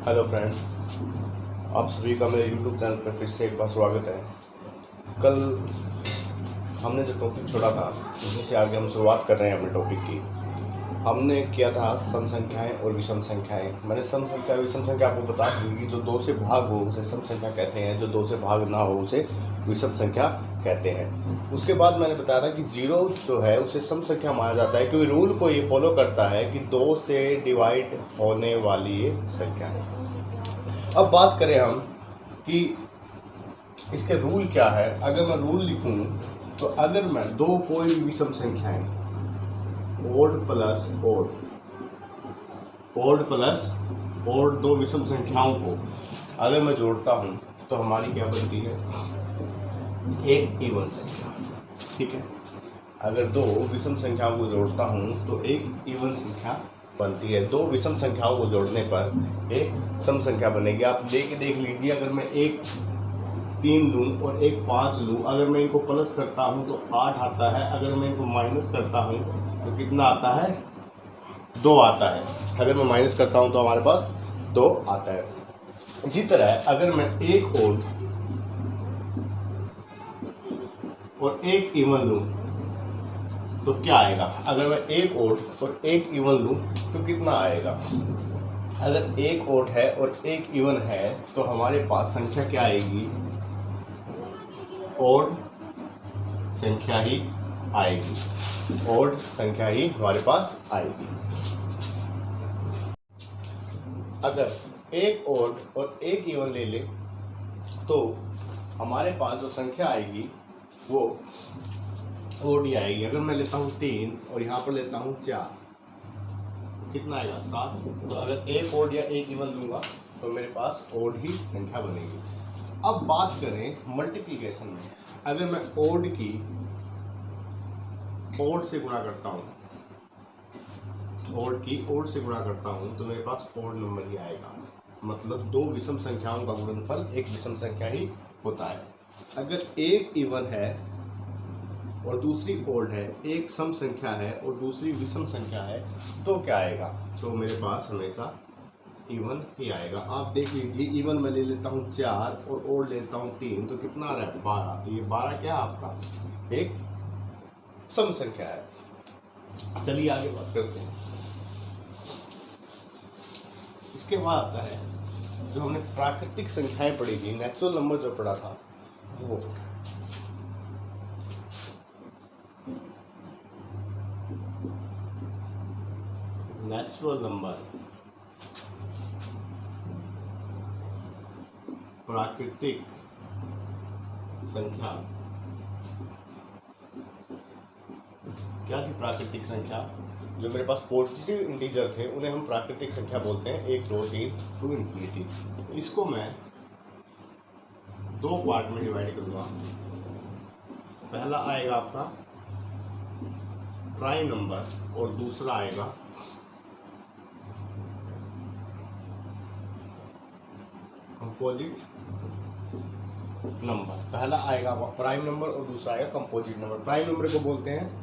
Hello friends, आप सभी का मेरे यूट्यूब चैनल पर फिर से एक बार स्वागत है। कल हमने जो टॉपिक छोड़ा था उसी से आगे हम शुरुआत कर रहे हैं अपने टॉपिक की। हमने किया था सम संख्याएं और विषम संख्याएं। मैंने सम संख्या और विषम संख्या आपको बता दी कि जो 2 से भाग हो उसे सम संख्या कहते हैं, जो 2 से भाग ना हो उसे विषम संख्या कहते हैं। उसके बाद मैंने बताया था कि 0 जो है उसे सम संख्या माना जाता है क्योंकि रूल को ये फॉलो करता है कि 2 से डिवाइड होने वाली ये संख्या है। अब बात करें हम कि इसके रूल क्या है। अगर मैं रूल लिखूं तो अगर मैं दो कोई भी विषम संख्याएं ओड प्लस ओड दो विषम संख्याओं को अगर मैं जोड़ता हूं तो हमारी क्या बनती है, एक इवन संख्या। ठीक है, अगर दो विषम संख्याओं को जोड़ता हूं तो एक इवन संख्या बनती है। दो विषम संख्याओं को जोड़ने पर एक सम संख्या बनेगी। आप देख लीजिए, अगर मैं एक 3 लूँ और एक 5 लूँ, अगर मैं इनको प्लस करता हूँ तो 8 आता है, अगर मैं इनको माइनस करता हूँ तो कितना आता है, 2 आता है। अगर मैं माइनस करता हूँ तो हमारे पास 2 आता है। इसी तरह अगर मैं एक ओड और एक इवन लूँ तो क्या आएगा। अगर मैं एक ओड और एक इवन लूँ तो कितना आएगा। अगर एक ओड है और एक इवन है तो हमारे पास संख्या क्या आएगी, ओड संख्या ही आएगी। ओड संख्या ही हमारे पास आएगी। अगर एक ओड और एक इवन ले ले तो हमारे पास जो संख्या आएगी वो ओड ही आएगी। अगर मैं लेता हूँ 3 और यहाँ पर लेता हूँ 4 तो कितना आएगा, 7। तो अगर एक ओड या एक इवन लूँगा तो मेरे पास ओड ही संख्या बनेगी। अब बात करें मल्टीप्लिकेशन में। अगर मैं ओड की ओड से गुणा करता हूँ, ओड की ओड से गुणा करता हूँ तो मेरे पास ओड नंबर ही आएगा। मतलब दो विषम संख्याओं का गुणनफल एक विषम संख्या ही होता है। अगर एक इवन है और दूसरी ओड है, एक सम संख्या है और दूसरी विषम संख्या है, तो क्या आएगा, तो मेरे पास हमेशा इवन ही आएगा। आप देख लीजिए, इवन मैं ले लेता हूँ 4 और ओड ले लेता हूँ 3 तो कितना आ रहा है, 12। तो ये 12 क्या है, आपका एक सम संख्या है। चलिए आगे बात करते हैं। इसके बाद आता है जो हमने प्राकृतिक संख्याएं पढ़ी थी, नेचुरल नंबर जो पढ़ा था वो। नेचुरल नंबर, प्राकृतिक संख्या क्या थी। प्राकृतिक संख्या जो मेरे पास पॉजिटिव इंटीजर थे उन्हें हम प्राकृतिक संख्या बोलते हैं, 1 2 3 टू इन्फिनिटी। इसको मैं 2 पार्ट में डिवाइड करूंगा। पहला आएगा आपका प्राइम नंबर और दूसरा आएगा कंपोजिट नंबर। पहला आएगा प्राइम नंबर और दूसरा आएगा कंपोजिट नंबर। प्राइम नंबर को बोलते हैं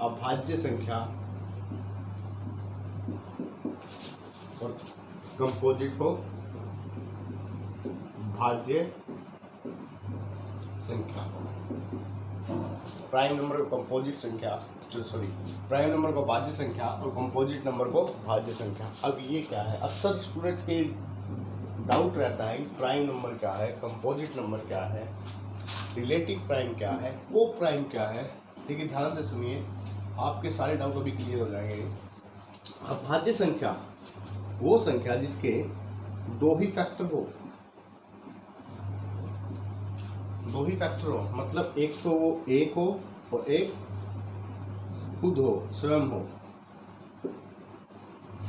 अभाज्य संख्या और कंपोजिट को भाज्य संख्या। प्राइम नंबर को कंपोजिट संख्या, प्राइम नंबर को भाज्य संख्या और कंपोजिट नंबर को भाज्य संख्या। अब ये क्या है, अक्सर स्टूडेंट्स के डाउट रहता है कि प्राइम नंबर क्या है, कंपोजिट नंबर क्या है, रिलेटिव प्राइम क्या है, को प्राइम क्या है। ठीक है, ध्यान से सुनिए, आपके सारे डाउट अभी क्लियर हो जाएंगे। अभाज्य संख्या वो संख्या जिसके 2 ही फैक्टर हो, 2 ही फैक्टर हो, मतलब एक तो वो एक हो और एक खुद हो, स्वयं हो।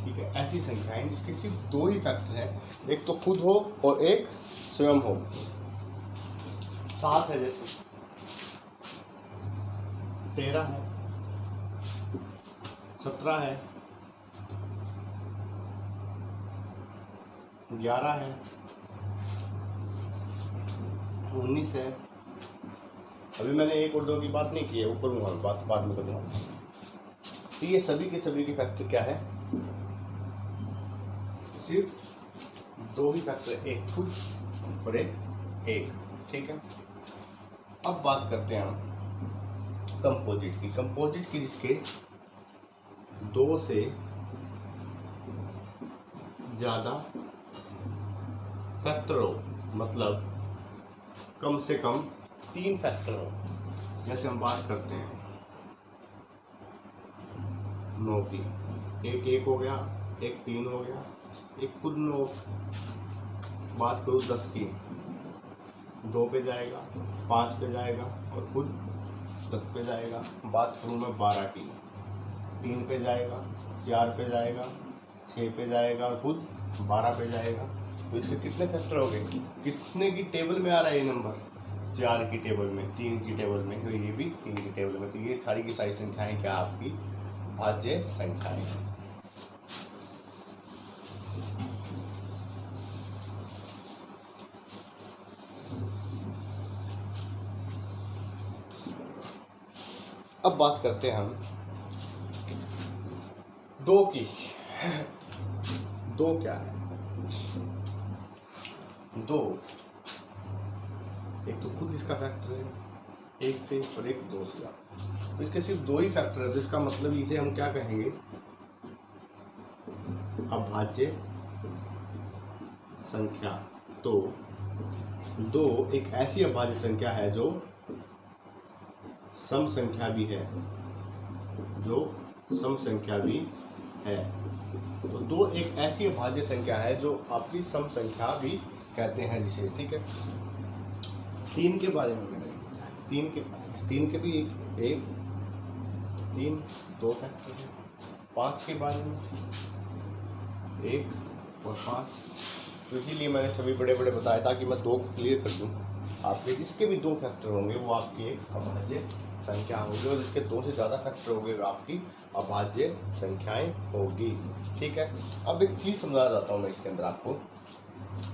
ठीक है, ऐसी संख्याएं जिसके सिर्फ 2 ही फैक्टर है, एक तो खुद हो और एक स्वयं हो। 7 है, जैसे 13 है, 17 है, 11 है, 19 है। अभी मैंने 1 और 2 की बात नहीं की है, ऊपर बात बाद में करूँगा। तो ये सभी के फैक्टर क्या है, सिर्फ दो ही फैक्टर, एक खुद और एक, ठीक है। अब बात करते हैं हम कंपोजिट की जिसके दो से ज़्यादा फैक्टर हो, मतलब कम से कम 3 फैक्टर हो। जैसे हम बात करते हैं 9 की, एक हो गया, एक 3 हो गया, एक खुद 9। बात करूँ 10 की, 2 पे जाएगा, 5 पे जाएगा और खुद 10 पे जाएगा। बात करूँ मैं 12 की, 3 पे जाएगा, 4 पे जाएगा, 6 पे जाएगा और खुद 12 पे जाएगा। तो इससे कितने फैक्टर हो गए? कितने की टेबल में आ रहा है ये नंबर? 4 की टेबल में, 3 की टेबल में, तो ये भी 3 की टेबल में। तो ये सारी की सारी संख्याएं क्या आपकी भाज्य संख्याएं हैं। अब बात करते हैं हम 2 की। 2 क्या है? 2 एक तो खुद इसका फैक्टर है, 1 से और एक 2 से ज़्यादा। तो इसके सिर्फ 2 ही फैक्टर है, तो इसका मतलब इसे हम क्या कहेंगे? अभाज्य संख्या। तो 2 एक ऐसी अभाज्य संख्या है जो सम संख्या भी है, तो 2 एक ऐसी अभाज्य संख्या है जो आपकी सम संख्या भी कहते हैं जिसे, ठीक है। 3 के बारे में मैंने बताया, 3 के भी एक 3 2 फैक्टर है। 5 के बारे में 1 और 5, तो इसीलिए मैंने सभी बड़े बड़े बताया ताकि मैं 2 को क्लियर कर दूं। आपके जिसके भी 2 फैक्टर होंगे वो आपकी एक अभाज्य संख्या होगी, और जिसके 2 से ज़्यादा फैक्टर होंगे वो आपकी अभाज्य संख्याएं होगी, ठीक है। अब एक चीज़ समझा जाता हूँ मैं इसके अंदर आपको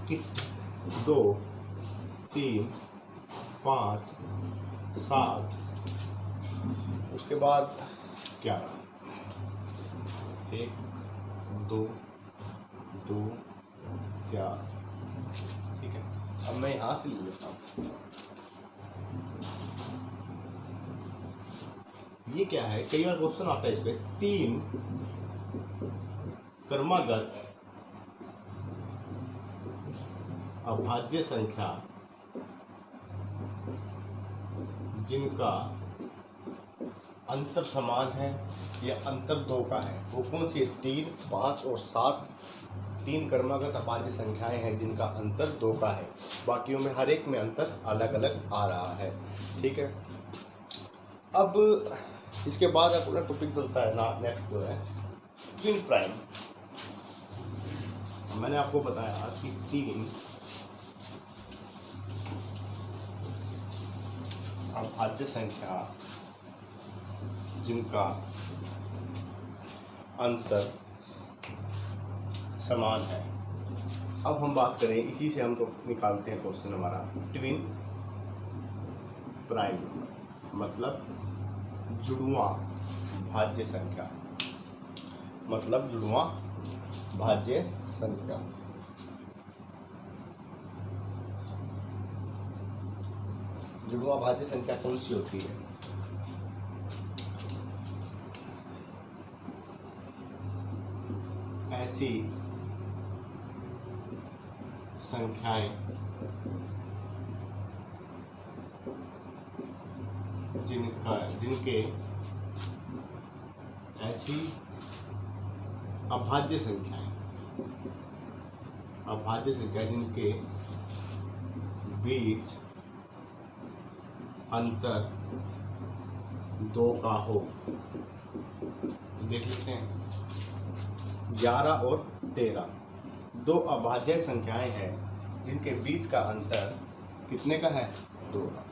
कि 2 3 5 7, उसके बाद 11, 1 2 2 4, ठीक है। अब मैं यहाँ से ले लेता हूँ, ये क्या है? कई बार क्वेश्चन आता है इस पे, 3 क्रमागत अभाज्य संख्या जिनका अंतर समान है या अंतर 2 का है, वो कौन सी है? 3 5 और 7 3 क्रमागत अभाज्य संख्याएं हैं जिनका अंतर 2 का है। बाकियों में हर एक में अंतर अलग अलग आ रहा है, ठीक है। अब इसके बाद अपना टॉपिक चलता है ना, नेक्स्ट जो है ट्विन प्राइम। मैंने आपको बताया कि 3 अभाज्य संख्या जिनका अंतर समान है। अब हम बात करें, इसी से हम तो निकालते हैं क्वेश्चन हमारा, ट्विन प्राइम मतलब जुड़वां भाज्य संख्या, मतलब जुड़वां भाज्य संख्या। जुड़वां भाज्य संख्या कौन सी होती है? ऐसी संख्याएं जिनके ऐसी अभाज्य संख्याएं जिनके बीच अंतर 2 का हो। देख लेते हैं, 11 और 13 2 अभाज्य संख्याएं हैं जिनके बीच का अंतर कितने का है? 2 का।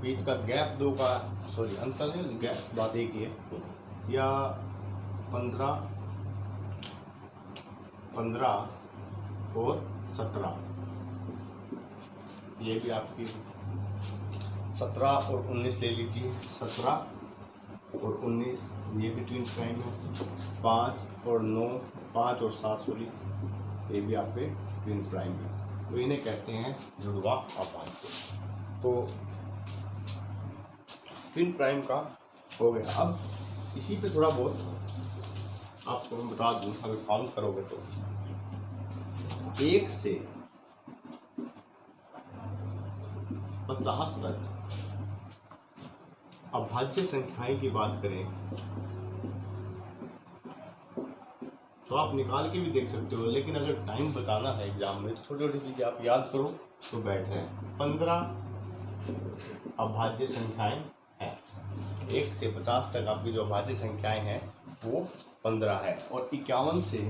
बीच का गैप 2 का, सॉरी अंतर है, गैप बात एक ही है। या 15 और 17, ये भी आपकी 17 और 19 ले लीजिए, 17 और 19 ये भी ट्विन प्राइम है। 5 और 9, 5 और 7 सॉरी, ये भी आपके ट्विन प्राइम है। तो इन्हें कहते हैं जुड़वा अभाज्य। तो ट्विन प्राइम का हो गया। अब इसी पे थोड़ा बहुत आपको मैं बता दूं, अगर काउंट करोगे तो 1 से 50 तक अभाज्य संख्याएं की बात करें तो आप निकाल के भी देख सकते हो, लेकिन अगर टाइम बचाना है एग्जाम में तो छोटी छोटी चीजें आप याद करो तो बैठ रहे हैं। 15 अभाज्य संख्याएं हैं। 1 से 50 तक आपकी जो अभाज्य संख्याएं हैं वो 15 है। और 51 से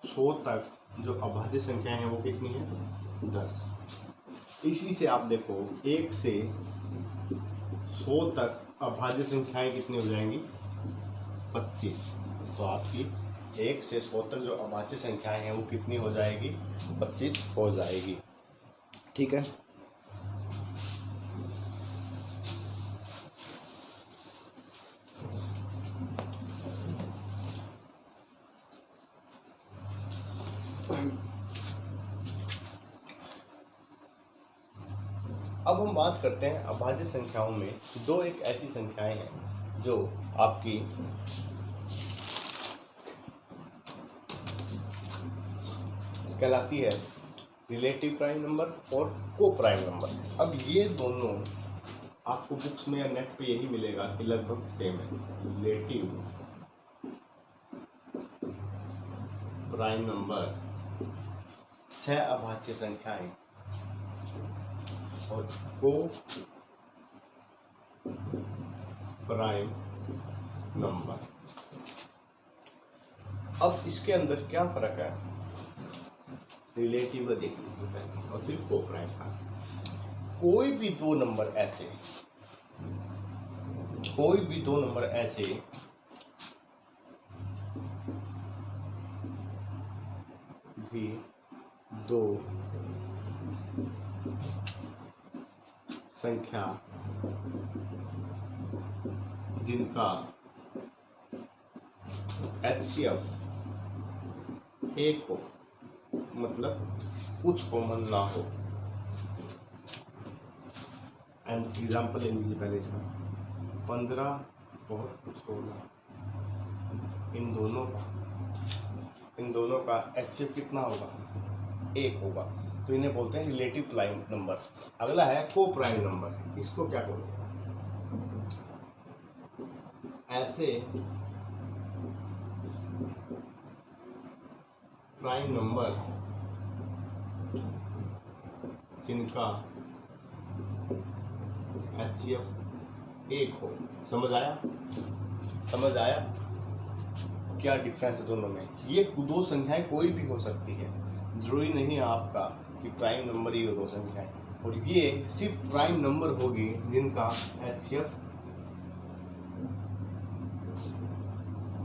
100 तक जो अभाज्य संख्याएं हैं वो कितनी है? 10। इसी से आप देखो 1 से 100 तक अभाज्य संख्याएं कितनी हो जाएंगी? 25। तो आपकी 1 से 100 तक जो अभाज्य संख्याएं हैं वो कितनी हो जाएगी? 25 हो जाएगी। ठीक है। अब हम बात करते हैं अभाज्य संख्याओं में दो एक ऐसी संख्याएं हैं जो आपकी कहलाती है रिलेटिव प्राइम नंबर और को प्राइम नंबर। अब ये दोनों आपको बुक्स में या नेट पे यही मिलेगा कि लगभग सेम है। रिलेटिव प्राइम नंबर सह अभाज्य संख्याएं और को प्राइम नंबर। अब इसके अंदर क्या फर्क है? रिलेटिव का देख लीजिए पहले और फिर को प्राइम का। कोई भी दो नंबर ऐसे भी दो संख्या जिनका HCF एक हो, मतलब कुछ कॉमन ना हो। एंड एग्जाम्पल ले लीजिए पहले इसमें 15 और 16, इन दोनों का HCF कितना होगा? 1 होगा। तो इन्हें बोलते हैं रिलेटिव प्राइम नंबर। अगला है को प्राइम नंबर। इसको क्या बोलते हैं? ऐसे प्राइम नंबर जिनका HCF 1 हो। समझ आया क्या डिफरेंस है दोनों में? ये दो संख्याएं कोई भी हो सकती है, जरूरी नहीं है आपका कि प्राइम नंबर ही हो दो संख्याएं। और ये सिर्फ प्राइम नंबर होगी जिनका HCF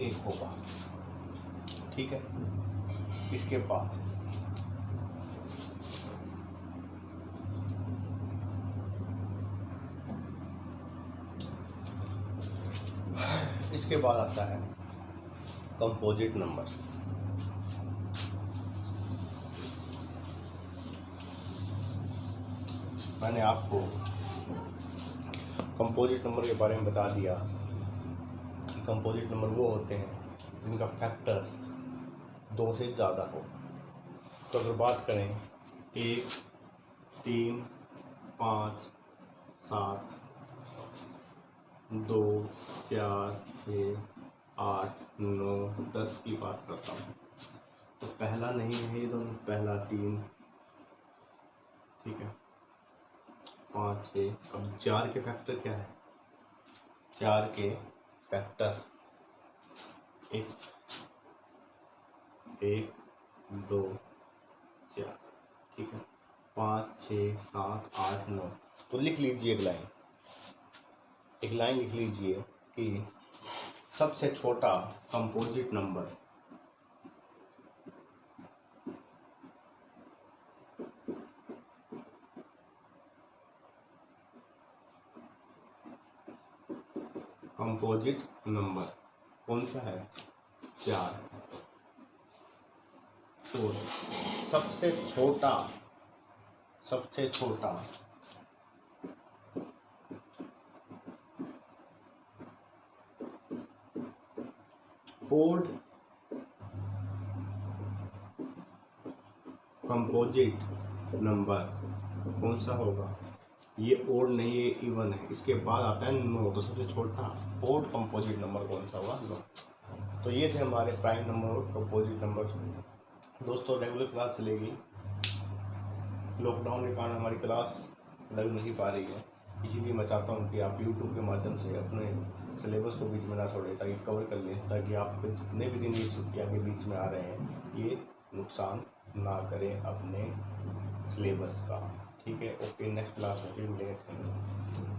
1 होगा। ठीक है। इसके बाद आता है कंपोजिट नंबर। मैंने आपको कंपोजिट नंबर के बारे में बता दिया कि कंपोजिट नंबर वो होते हैं जिनका फैक्टर 2 से ज़्यादा हो। तो अगर बात करें 1, 3, 5, 7, 2, 4, 6, 8, 9, 10 की बात करता हूँ तो पहला नहीं है ये दोनों, पहला 3, ठीक है, 5, 6। अब 4 के फैक्टर क्या है? 4 के फैक्टर 1, 2, 4, ठीक है, 5, 6, 7, 8, 9। तो लिख लीजिए एक लाइन लिख लीजिए कि सबसे छोटा कंपोजिट नंबर कंपोजिट नंबर कौन सा है? 4। और सबसे छोटा ओड कंपोजिट नंबर कौन सा होगा? ये ओड नहीं, ये इवन है, इसके बाद आता है 9, तो सबसे छोटा ओड कंपोजिट नंबर कौन सा होगा? 9। तो ये थे हमारे प्राइम नंबर और कंपोजिट नंबर। दोस्तों रेगुलर क्लास चलेगी, लॉकडाउन के कारण हमारी क्लास लग नहीं पा रही है, इसीलिए मैं चाहता हूँ कि आप यूट्यूब के माध्यम से अपने सिलेबस को बीच में ना छोड़ें, ताकि कवर कर लें, ताकि आप जितने भी दिन ये छुट्टियाँ के बीच में आ रहे हैं ये नुकसान ना करें अपने सिलेबस का। ठीक है, ओके, नेक्स्ट क्लास में फिर मिलेंगे। Thank you.